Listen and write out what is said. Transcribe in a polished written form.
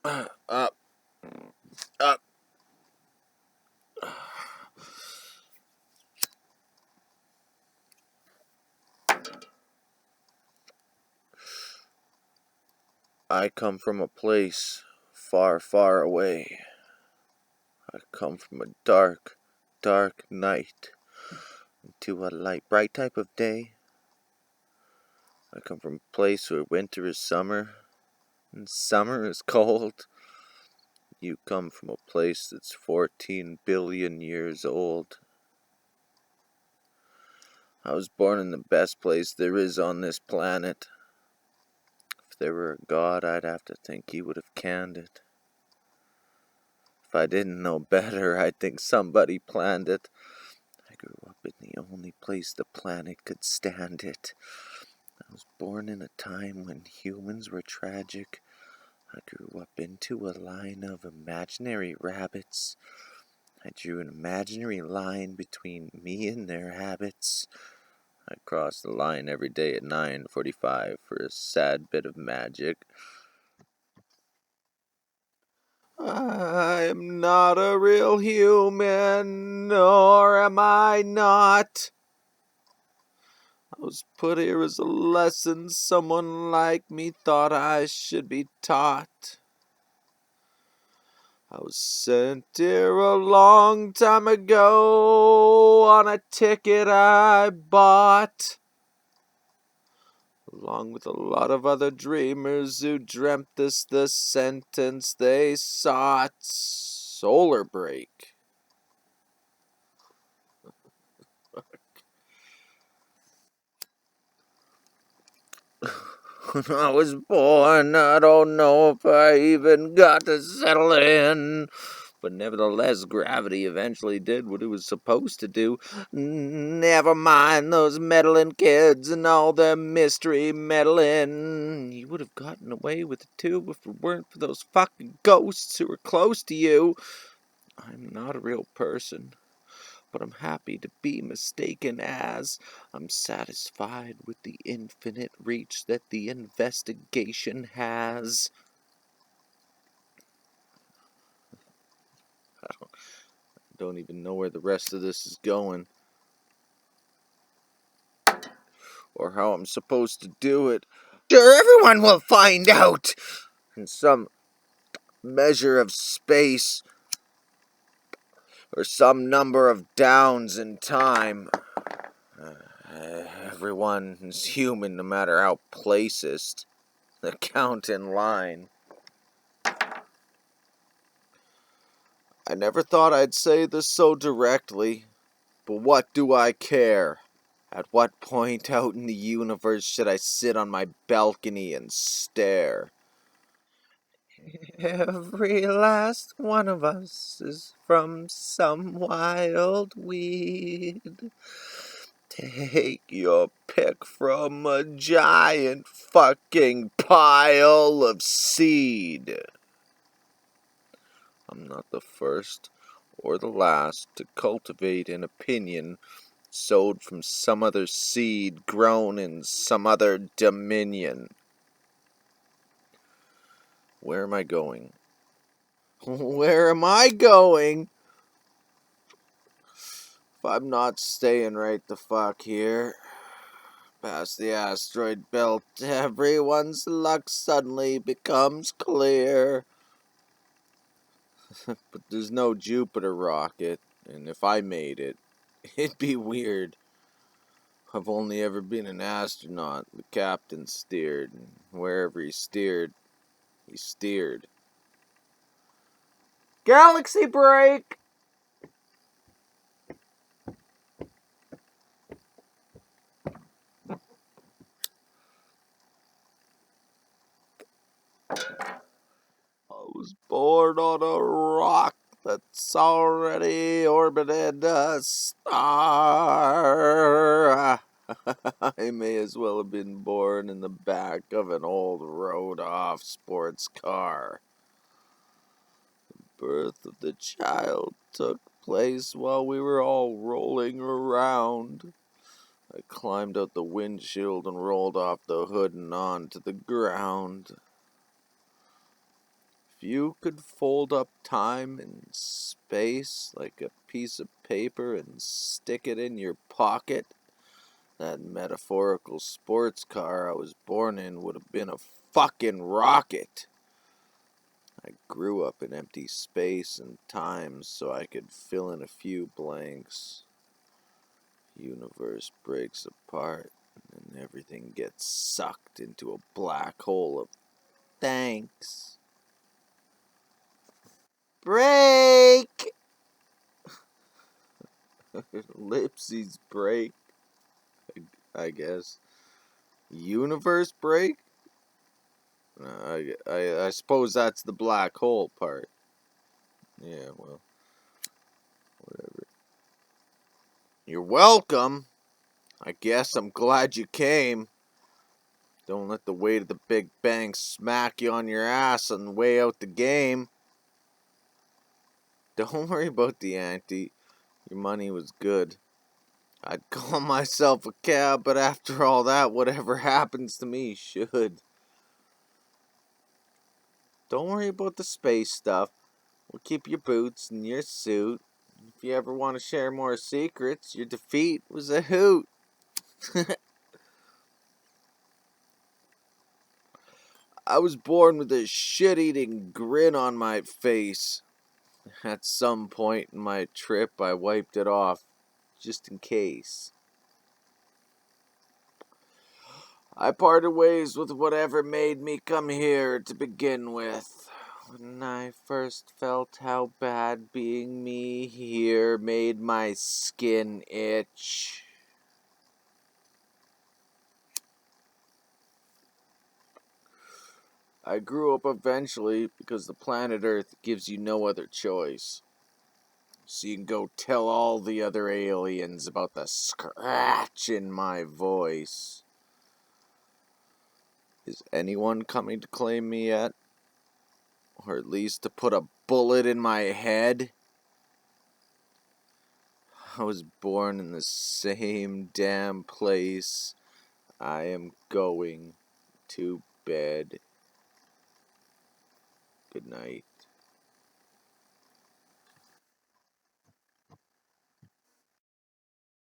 Up, up. I come from a place far, far away. I come from a dark, dark night into a light, bright type of day. I come from a place where winter is summer and summer is cold. You come from a place that's 14 billion years old. I was born in the best place there is on this planet. If there were a god, I'd have to think he would have canned it. If I didn't know better, I'd think somebody planned it. I grew up in the only place the planet could stand it. I was born in a time when humans were tragic. I grew up into a line of imaginary rabbits. I drew an imaginary line between me and their habits. I cross the line every day at 9:45 for a sad bit of magic. I'm not a real human, nor am I not. I was put here as a lesson someone like me thought I should be taught. I was sent here a long time ago on a ticket I bought, along with a lot of other dreamers who dreamt this the sentence they sought. Solar break. When I was born, I don't know if I even got to settle in. But nevertheless, gravity eventually did what it was supposed to do. Never mind those meddling kids and all their mystery meddling. You would have gotten away with it too if it weren't for those fucking ghosts who were close to you. I'm not a real person, but I'm happy to be mistaken as I'm satisfied with the infinite reach that the investigation has. I don't even know where the rest of this is going, or how I'm supposed to do it. Sure, everyone will find out in some measure of space, or some number of downs in time. Everyone is human, no matter how placist the count in line. I never thought I'd say this so directly, but what do I care? At what point out in the universe should I sit on my balcony and stare? Every last one of us is from some wild weed. Take your pick from a giant fucking pile of seed. I'm not the first or the last to cultivate an opinion sowed from some other seed grown in some other dominion. Where am I going? Where am I going? If I'm not staying right the fuck here, past the asteroid belt, everyone's luck suddenly becomes clear. But there's no Jupiter rocket, and if I made it, it'd be weird. I've only ever been an astronaut. The captain steered, and wherever he steered, he steered. Galaxy break! I was born on a rock that's already orbited a star. I may as well have been born in the back of an old rode-off sports car. The birth of the child took place while we were all rolling around. I climbed out the windshield and rolled off the hood and onto the ground. If you could fold up time and space like a piece of paper and stick it in your pocket, that metaphorical sports car I was born in would have been a fucking rocket. I grew up in empty space and time so I could fill in a few blanks. Universe breaks apart and everything gets sucked into a black hole of thanks. Break! Ellipses break, I guess. Universe break? I suppose that's the black hole part. Yeah, well, whatever. You're welcome. I guess I'm glad you came. Don't let the weight of the Big Bang smack you on your ass on the way out the game. Don't worry about the ante. Your money was good. I'd call myself a cab, but after all that, whatever happens to me should. Don't worry about the space stuff. We'll keep your boots and your suit. If you ever want to share more secrets, your defeat was a hoot. I was born with a shit-eating grin on my face. At some point in my trip, I wiped it off, just in case. I parted ways with whatever made me come here to begin with. When I first felt how bad being me here made my skin itch. I grew up eventually because the planet Earth gives you no other choice. So you can go tell all the other aliens about the scratch in my voice. Is anyone coming to claim me yet? Or at least to put a bullet in my head? I was born in the same damn place. I am going to bed. Good night.